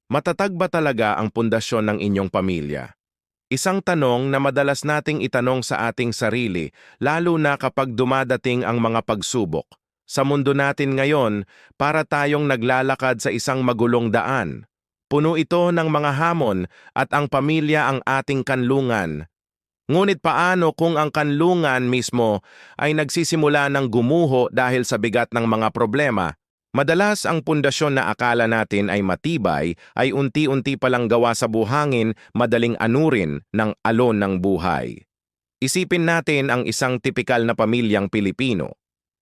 Matatag ba talaga ang pundasyon ng inyong pamilya? Isang tanong na madalas nating itanong sa ating sarili, lalo na kapag dumadating ang mga pagsubok. Sa mundo natin ngayon, para tayong naglalakad sa isang magulong daan. Puno ito ng mga hamon at ang pamilya ang ating kanlungan. Ngunit paano kung ang kanlungan mismo ay nagsisimula ng gumuho dahil sa bigat ng mga problema? Madalas ang pundasyon na akala natin ay matibay ay unti-unti palang gawa sa buhangin, madaling anurin ng alon ng buhay. Isipin natin ang isang tipikal na pamilyang Pilipino.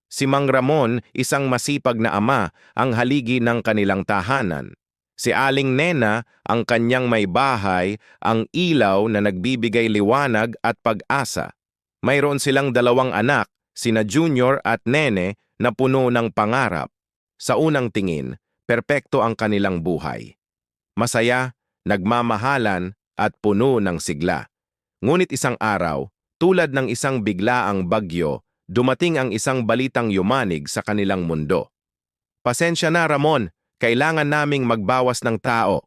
Si Mang Ramon, isang masipag na ama, ang haligi ng kanilang tahanan. Si Aling Nena, ang kanyang may bahay, ang ilaw na nagbibigay liwanag at pag-asa. Mayroon silang dalawang anak, sina Junior at Nene, na puno ng pangarap. Sa unang tingin, perpekto ang kanilang buhay. Masaya, nagmamahalan, at puno ng sigla. Ngunit isang araw, tulad ng isang biglaang bagyo, dumating ang isang balitang yumanig sa kanilang mundo. "Pasensya na, Ramon, kailangan naming magbawas ng tao."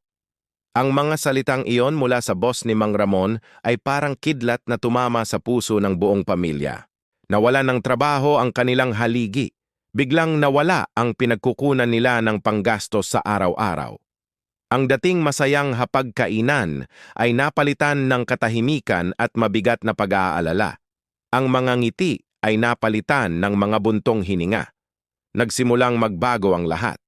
Ang mga salitang iyon mula sa boss ni Mang Ramon ay parang kidlat na tumama sa puso ng buong pamilya. Nawala ng trabaho ang kanilang haligi. Biglang nawala ang pinagkukunan nila ng panggastos sa araw-araw. Ang dating masayang hapagkainan ay napalitan ng katahimikan at mabigat na pag-aalala. Ang mga ngiti ay napalitan ng mga buntong hininga. Nagsimulang magbago ang lahat.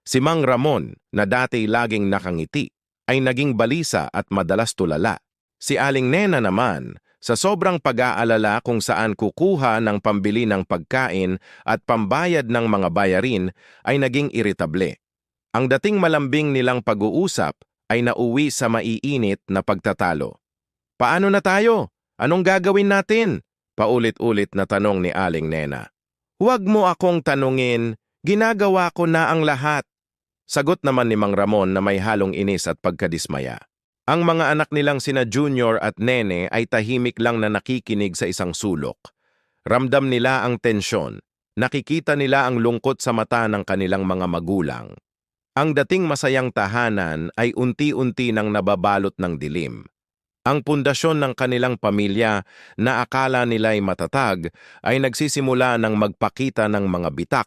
Si Mang Ramon, na dati laging nakangiti, ay naging balisa at madalas tulala. Si Aling Nena naman, sa sobrang pag-aalala kung saan kukuha ng pambili ng pagkain at pambayad ng mga bayarin, ay naging iritable. Ang dating malambing nilang pag-uusap ay nauwi sa maiinit na pagtatalo. "Paano na tayo? Anong gagawin natin?" Paulit-ulit na tanong ni Aling Nena. "Huwag mo akong tanungin, ginagawa ko na ang lahat." Sagot naman ni Mang Ramon na may halong inis at pagkadismaya. Ang mga anak nilang sina Junior at Nene ay tahimik lang na nakikinig sa isang sulok. Ramdam nila ang tensyon. Nakikita nila ang lungkot sa mata ng kanilang mga magulang. Ang dating masayang tahanan ay unti-unti nang nababalot ng dilim. Ang pundasyon ng kanilang pamilya na akala nila'y matatag ay nagsisimula ng magpakita ng mga bitak.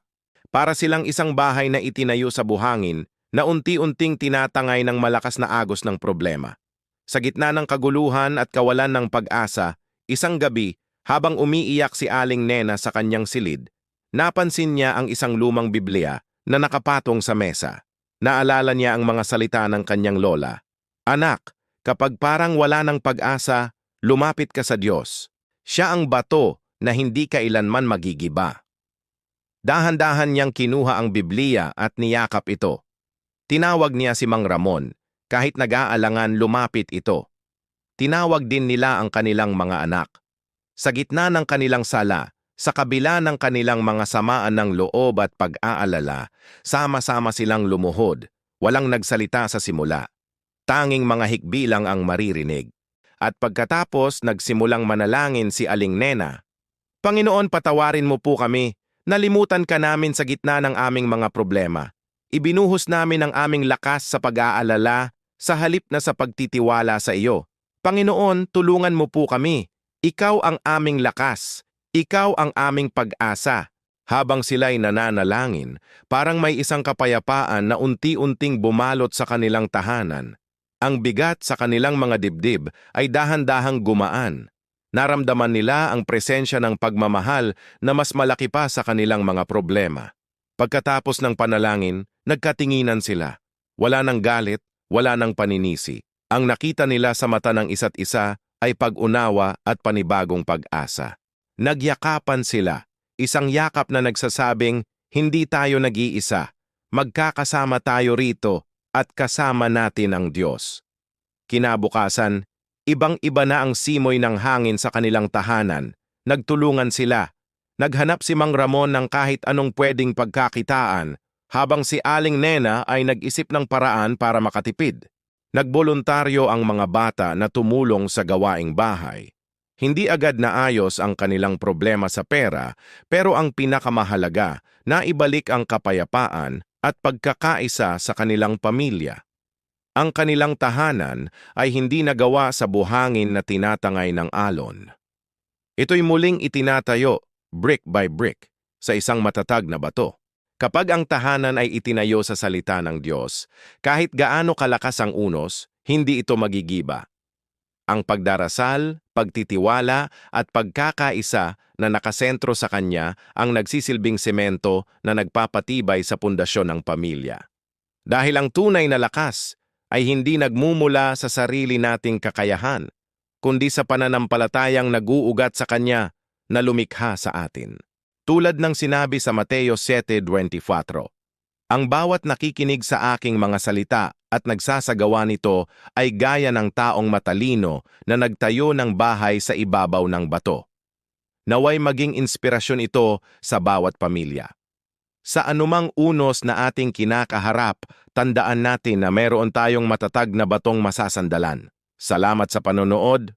Para silang isang bahay na itinayo sa buhangin na unti-unting tinatangay ng malakas na agos ng problema. Sa gitna ng kaguluhan at kawalan ng pag-asa, isang gabi, habang umiiyak si Aling Nena sa kanyang silid, napansin niya ang isang lumang Biblia na nakapatong sa mesa. Naalala niya ang mga salita ng kanyang lola. "Anak, kapag parang wala ng pag-asa, lumapit ka sa Diyos. Siya ang bato na hindi kailanman magigiba." Dahan-dahan niyang kinuha ang Biblia at niyakap ito. Tinawag niya si Mang Ramon. Kahit nag-aalangan, lumapit ito. Tinawag din nila ang kanilang mga anak. Sa gitna ng kanilang sala, sa kabila ng kanilang mga samaan ng loob at pag-aalala, sama-sama silang lumuhod. Walang nagsalita sa simula. Tanging mga hikbi lang ang maririnig. At pagkatapos, nagsimulang manalangin si Aling Nena. "Panginoon, patawarin mo po kami. Nalimutan ka namin sa gitna ng aming mga problema. Ibinuhos namin ang aming lakas sa pag-aalala sa halip na sa pagtitiwala sa iyo. Panginoon, tulungan mo po kami. Ikaw ang aming lakas. Ikaw ang aming pag-asa." Habang sila'y nananalangin, parang may isang kapayapaan na unti-unting bumalot sa kanilang tahanan. Ang bigat sa kanilang mga dibdib ay dahan-dahang gumaan. Naramdaman nila ang presensya ng pagmamahal na mas malaki pa sa kanilang mga problema. Pagkatapos ng panalangin, nagkatinginan sila. Wala ng galit, wala ng paninisi. Ang nakita nila sa mata ng isa't isa ay pag-unawa at panibagong pag-asa. Nagyakapan sila, isang yakap na nagsasabing, "Hindi tayo nag-iisa. Magkakasama tayo rito at kasama natin ang Diyos." Kinabukasan, ibang-iba na ang simoy ng hangin sa kanilang tahanan. Nagtulungan sila. Naghanap si Mang Ramon ng kahit anong pwedeng pagkakitaan, habang si Aling Nena ay nag-isip ng paraan para makatipid. Nagboluntaryo ang mga bata na tumulong sa gawaing bahay. Hindi agad naayos ang kanilang problema sa pera, pero ang pinakamahalaga, naibalik ang kapayapaan at pagkakaisa sa kanilang pamilya. Ang kanilang tahanan ay hindi nagawa sa buhangin na tinatangay ng alon. Ito'y muling itinatayo, brick by brick, sa isang matatag na bato. Kapag ang tahanan ay itinayo sa salita ng Diyos, kahit gaano kalakas ang unos, hindi ito magigiba. Ang pagdarasal, pagtitiwala at pagkakaisa na nakasentro sa Kanya ang nagsisilbing semento na nagpapatibay sa pundasyon ng pamilya. Dahil ang tunay na lakas ay hindi nagmumula sa sarili nating kakayahan, kundi sa pananampalatayang nag-uugat sa Kanya na lumikha sa atin. Tulad ng sinabi sa Mateo 7:24, ang bawat nakikinig sa aking mga salita at nagsasagawa nito ay gaya ng taong matalino na nagtayo ng bahay sa ibabaw ng bato. Naway maging inspirasyon ito sa bawat pamilya. Sa anumang unos na ating kinakaharap, tandaan natin na meron tayong matatag na batong masasandalan. Salamat sa panonood.